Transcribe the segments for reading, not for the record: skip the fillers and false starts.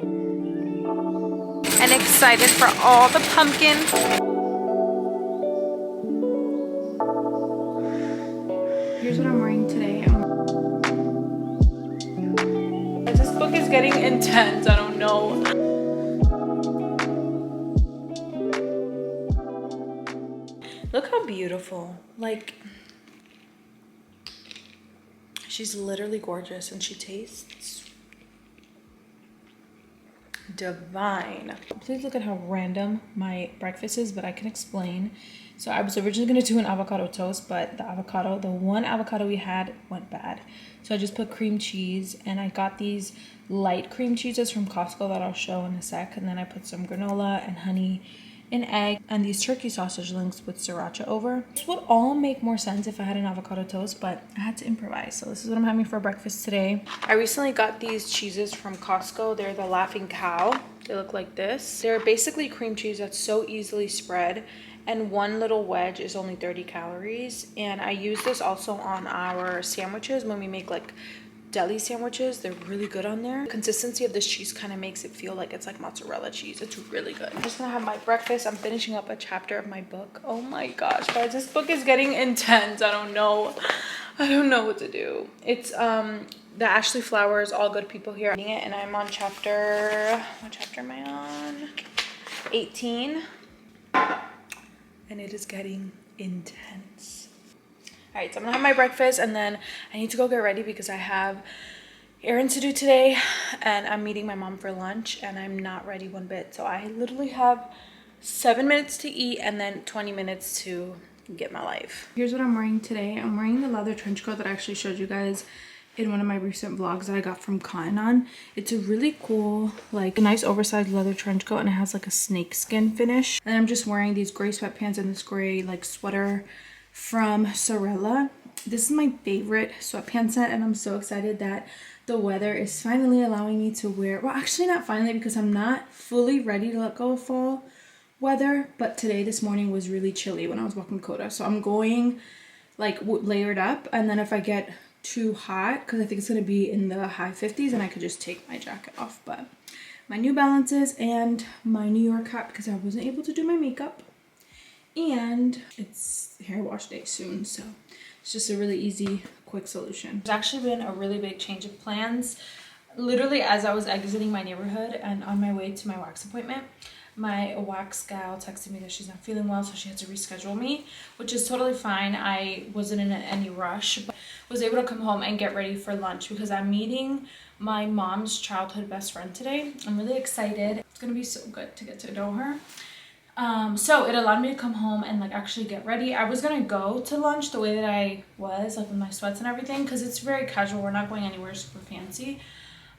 And excited for all the pumpkin. Here's what I'm wearing today. This book is getting intense. I don't know. Look how beautiful. Like, she's literally gorgeous and she tastes divine. Please look at how random my breakfast is, but I can explain. So I was originally going to do an avocado toast, but the one avocado we had went bad. So I just put cream cheese, and I got these light cream cheeses from Costco that I'll show in a sec. And then I put some granola and honey, an egg, and these turkey sausage links with sriracha over. This would all make more sense if I had an avocado toast, but I had to improvise. So this is what I'm having for breakfast today. I recently got these cheeses from Costco. They're the Laughing Cow. They look like this. They're basically cream cheese that's so easily spread, and one little wedge is only 30 calories. And I use this also on our sandwiches when we make like deli sandwiches. They're really good on there. The consistency of this cheese kind of makes it feel like it's like mozzarella cheese. It's really good. I'm just gonna have my breakfast. I'm finishing up a chapter of my book. Oh my gosh, guys, this book is getting intense. I don't know what to do. It's the Ashley Flowers All Good People Here, reading it, and I'm on chapter, what chapter am I on? 18. And it is getting intense. All right, so I'm gonna have my breakfast, and then I need to go get ready because I have errands to do today, and I'm meeting my mom for lunch, and I'm not ready one bit. So I literally have 7 minutes to eat and then 20 minutes to get my life. Here's what I'm wearing today. I'm wearing the leather trench coat that I actually showed you guys in one of my recent vlogs that I got from Cotton On. It's a really cool, like a nice oversized leather trench coat, and it has like a snake skin finish. And I'm just wearing these gray sweatpants and this gray like sweater from Sorella. This is my favorite sweatpants set, and I'm so excited that the weather is finally allowing me to wear, well actually not finally, because I'm not fully ready to let go of fall weather, but this morning was really chilly when I was walking Coda, so I'm going like layered up, and then if I get too hot, because I think it's going to be in the high 50s, and I could just take my jacket off. But my New Balances and my New York hat, because I wasn't able to do my makeup, and it's hair wash day soon, so it's just a really easy quick solution. There's actually been a really big change of plans. Literally as I was exiting my neighborhood and on my way to my wax appointment, my wax gal texted me that she's not feeling well, so she had to reschedule me, which is totally fine. I wasn't in any rush, but was able to come home and get ready for lunch because I'm meeting my mom's childhood best friend today. I'm really excited. It's gonna be so good to get to know her. So it allowed me to come home and like actually get ready. I was gonna go to lunch the way that I was, like with my sweats and everything, because it's very casual. We're not going anywhere super fancy.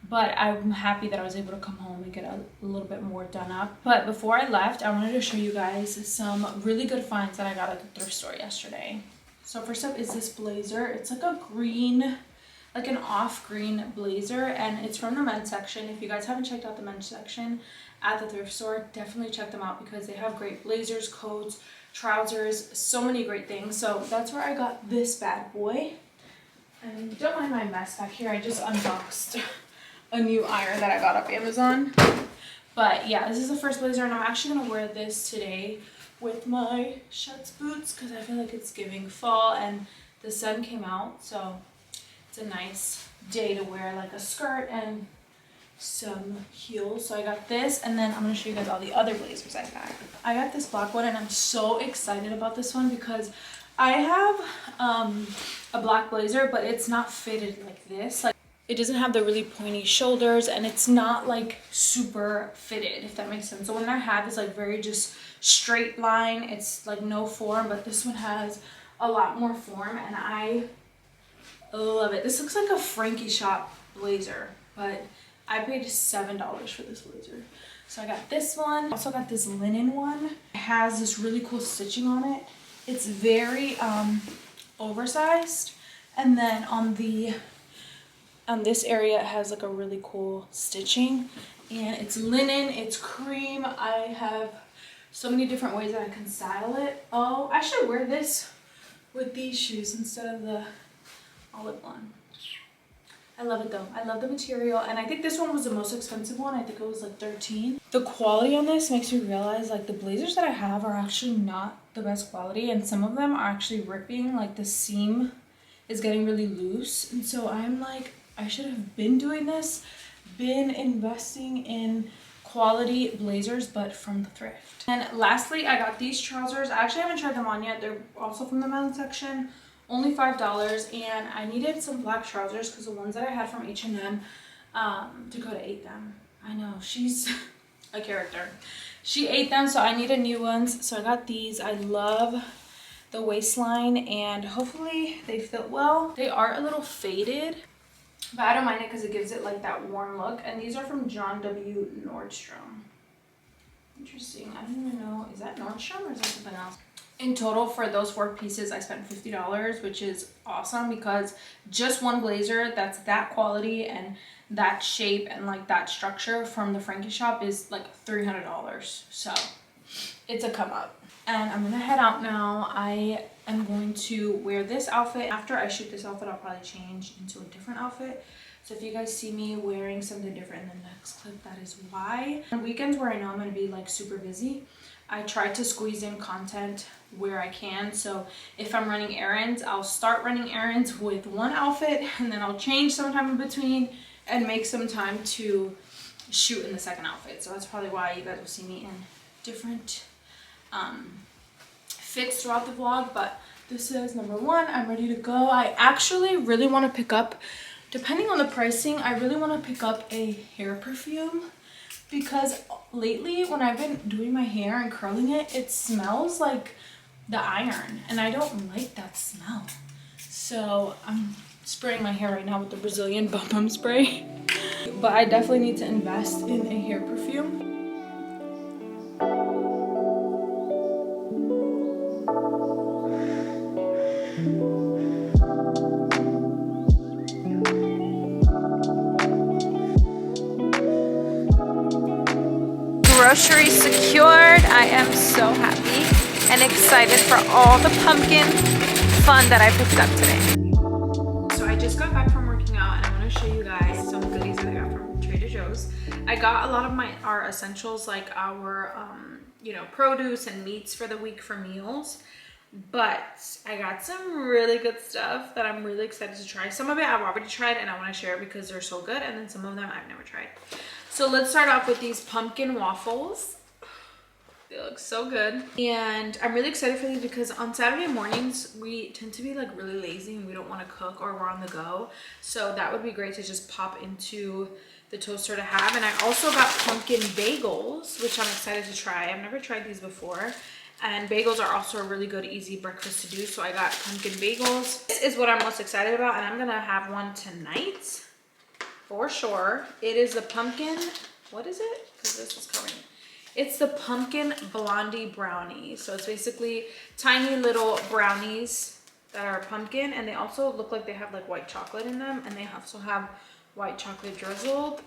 But I'm happy that I was able to come home and get a little bit more done up. But before I left, I wanted to show you guys some really good finds that I got at the thrift store yesterday. So first up is this blazer. It's like a green, like an off green blazer, and it's from the men's section. If you guys haven't checked out the men's section at the thrift store, definitely check them out because they have great blazers, coats, trousers, so many great things. So that's where I got this bad boy. And don't mind my mess back here. I just unboxed a new iron that I got off Amazon. But yeah, this is the first blazer, and I'm actually gonna wear this today with my Schutt's boots because I feel like it's giving fall and the sun came out, so it's a nice day to wear like a skirt and some heels. So I got this, and then I'm gonna show you guys all the other blazers I got. I got this black one, and I'm so excited about this one because I have a black blazer, but it's not fitted like this. Like, it doesn't have the really pointy shoulders, and it's not like super fitted, if that makes sense. So one I have is like very just straight line. It's like no form, but this one has a lot more form, and I love it. This looks like a Frankie shop blazer, but I paid $7 for this blazer. So I got this one. Also got this linen one. It has this really cool stitching on it. It's very oversized, and then on this area it has like a really cool stitching, and it's linen, it's cream. I have so many different ways that I can style it. Oh, I should wear this with these shoes instead of the olive one. I love it though. I love the material, and I think this one was the most expensive one. I think it was like 13. The quality on this makes me realize like the blazers that I have are actually not the best quality, and some of them are actually ripping. Like the seam is getting really loose, and so I'm like, I should have been doing this, been investing in quality blazers, but from the thrift. And lastly, I got these trousers. I actually haven't tried them on yet. They're also from the men's section. Only $5, and I needed some black trousers because the ones that I had from H&M, Dakota ate them. I know, she's a character. She ate them, so I needed new ones. So I got these. I love the waistline, and hopefully they fit well. They are a little faded, but I don't mind it because it gives it like that warm look. And these are from John W. Nordstrom. Interesting. I don't even know. Is that Nordstrom or is that something else? In total, for those 4 pieces, I spent $50, which is awesome because just one blazer that's that quality and that shape and like that structure from the Frankie shop is like $300. So it's a come up. And I'm gonna head out now. I am going to wear this outfit. After I shoot this outfit, I'll probably change into a different outfit. So if you guys see me wearing something different in the next clip, that is why. On weekends where I know I'm gonna be like super busy, I try to squeeze in content where I can. So if I'm running errands, I'll start running errands with one outfit and then I'll change sometime in between and make some time to shoot in the second outfit. So that's probably why you guys will see me in different fits throughout the vlog. But this is number 1. I'm ready to go. I actually really want to pick up, depending on the pricing, I really want to pick up a hair perfume. Because lately when I've been doing my hair and curling it, it smells like the iron and I don't like that smell. So I'm spraying my hair right now with the Brazilian Bum Bum spray. But I definitely need to invest in a hair perfume. Groceries secured. I am so happy and excited for all the pumpkin fun that I picked up today. So I just got back from working out and I want to show you guys some goodies that I got from Trader Joe's. I got a lot of our essentials, like our you know, produce and meats for the week for meals. But I got some really good stuff that I'm really excited to try. Some of it I've already tried and I want to share it because they're so good, and then some of them I've never tried. So let's start off with these pumpkin waffles. They look so good. And I'm really excited for these because on Saturday mornings, we tend to be like really lazy and we don't want to cook or we're on the go. So that would be great to just pop into the toaster to have. And I also got pumpkin bagels, which I'm excited to try. I've never tried these before. And bagels are also a really good, easy breakfast to do. So I got pumpkin bagels. This is what I'm most excited about, and I'm gonna have one tonight for sure. It is the pumpkin, what is it? Because this is covering it. It's the pumpkin blondie brownie. So it's basically tiny little brownies that are pumpkin, and they also look like they have like white chocolate in them, and they also have white chocolate drizzled.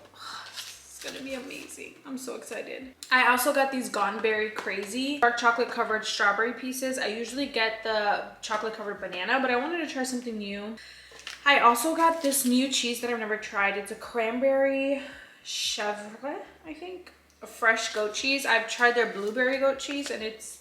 It's gonna be amazing. I'm so excited. I also got these Gone Berry Crazy dark chocolate covered strawberry pieces. I usually get the chocolate covered banana, but I wanted to try something new. I also got this new cheese that I've never tried. It's a cranberry chèvre, I think. A fresh goat cheese. I've tried their blueberry goat cheese and it's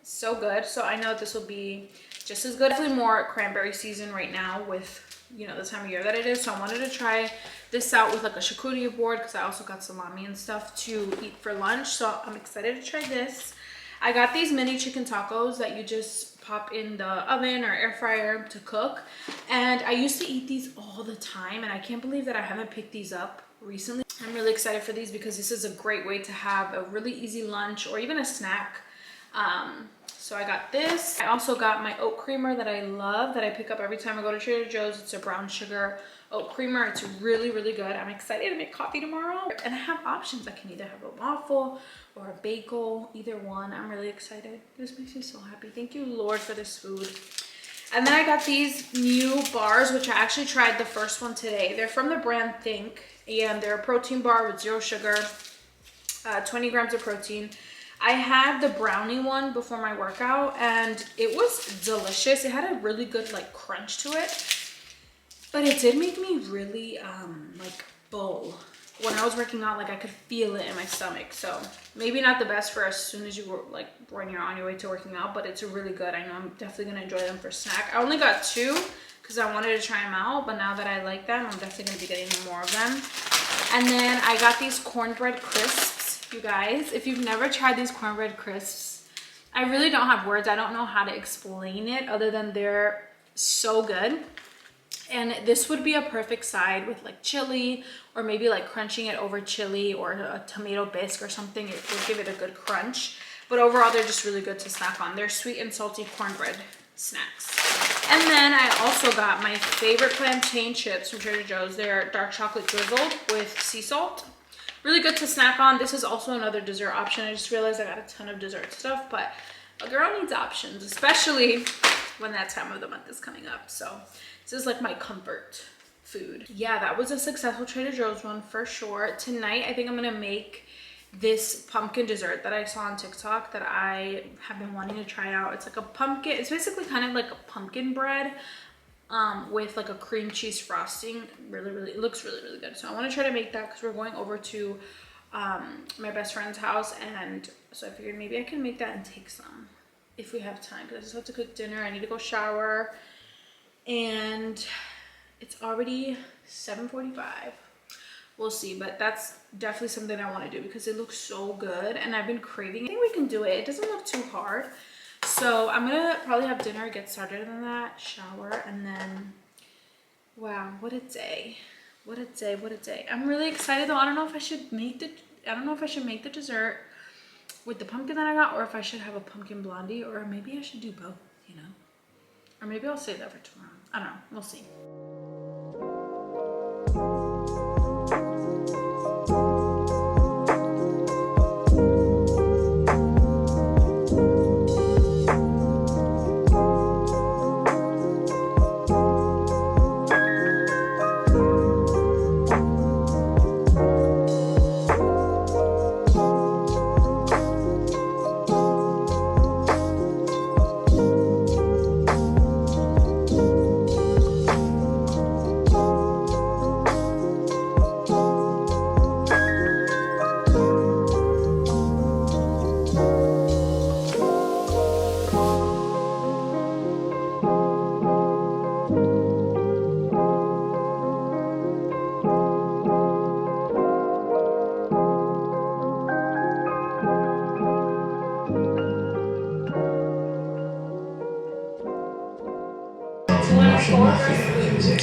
so good. So I know this will be just as good. Definitely more cranberry season right now with, you know, the time of year that it is. So I wanted to try this out with like a charcuterie board because I also got salami and stuff to eat for lunch. So I'm excited to try this. I got these mini chicken tacos that you just pop in the oven or air fryer to cook. And I used to eat these all the time, and I can't believe that I haven't picked these up recently. I'm really excited for these because this is a great way to have a really easy lunch or even a snack. So I got this. I also got my oat creamer that I love, that I pick up every time I go to Trader Joe's. It's a brown sugar oat creamer. It's really, really good. I'm excited to make coffee tomorrow. And I have options. I can either have a waffle or a bagel, either one. I'm really excited. This makes me so happy. Thank you, Lord, for this food. And then I got these new bars, which I actually tried the first one today. They're from the brand Think, and they're a protein bar with 0 sugar, 20 grams of protein. I had the brownie one before my workout and it was delicious. It had a really good like crunch to it. But it did make me really like full. When I was working out, like I could feel it in my stomach. So maybe not the best for as soon as you were like when you're on your way to working out, but it's really good. I know I'm definitely gonna enjoy them for snack. I only got 2 because I wanted to try them out, but now that I like them, I'm definitely gonna be getting more of them. And then I got these cornbread crisps, you guys. If you've never tried these cornbread crisps, I really don't have words. I don't know how to explain it other than they're so good. And this would be a perfect side with like chili, or maybe like crunching it over chili or a tomato bisque or something. It would give it a good crunch. But overall, they're just really good to snack on. They're sweet and salty cornbread snacks. And then I also got my favorite plantain chips from Trader Joe's. They're dark chocolate drizzled with sea salt. Really good to snack on. This is also another dessert option. I just realized I got a ton of dessert stuff, but a girl needs options, especially when that time of the month is coming up. So this is like my comfort food. Yeah, that was a successful Trader Joe's one for sure. Tonight, I think I'm gonna make this pumpkin dessert that I saw on TikTok that I have been wanting to try out. It's like a pumpkin, it's basically kind of like a pumpkin bread with like a cream cheese frosting. It looks really good. So I want to try to make that because we're going over to my best friend's house, and so I figured maybe I can make that and take some if we have time, because I just have to cook dinner. I need to go shower, and it's already 7:45. We'll see, but that's definitely something I want to do because it looks so good and I've been craving it. I think we can do it. It doesn't look too hard. So I'm gonna probably have dinner, get started on that, shower, and then wow, what a day. What a day, what a day. I'm really excited though. I don't know if I should make the dessert with the pumpkin that I got, or if I should have a pumpkin blondie, or maybe I should do both, you know? Or maybe I'll save that for tomorrow. I don't know, we'll see.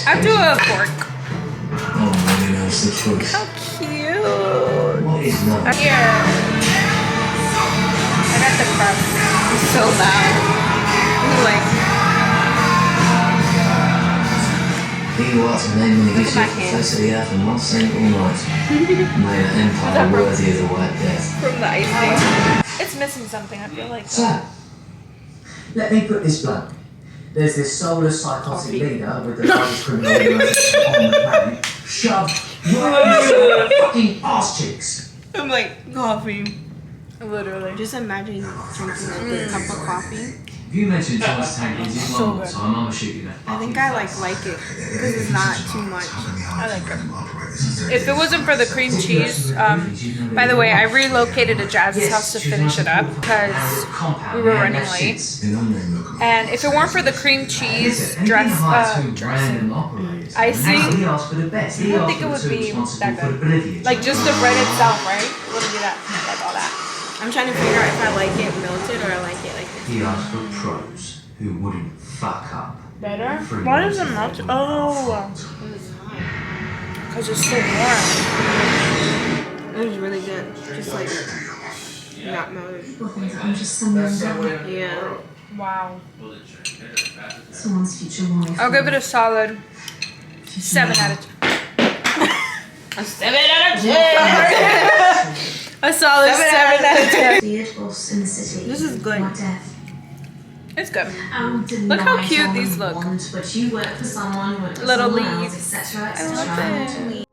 I'll do a fork. How cute. Here. I got the crust. It's so loud. Like. He was a name when he gives you the face of the earth in one single night. Made an empire worthy of the White Death. From the icing. It's missing something, I feel like. So, let me put this blunt. There's this soulless psychotic leader with the largest criminal organization on the planet shoved right into the fucking arse cheeks. I'm like, coffee. Literally. Just imagine drinking a good cup of coffee. If you mention Thomas Tank Engine one more time, I'm gonna shoot you in the fucking I think I like it because it's not too much. I like it. If it wasn't for the cream cheese, by the way, I relocated to Jazz's house to finish it up because we were running late. And if it weren't for the cream cheese icing, I don't think it would be that good. Like just the bread itself, right? It wouldn't be that, like all that. I'm trying to figure out if I like it melted or I like it like this. He asked for pros who wouldn't fuck up. Better? Why does it melt? Oh, because it's so warm. It was really good. Just like not melted. Yeah. Wow. Someone's future wife. I'll give it a solid 7 out of 10. A 7 out of 10. A solid 7 out of 10. Weird boss in the city. This is good. Or death. It's good. Look how cute these look. But you work for someone who Little someone else, leaves. etc., I love it.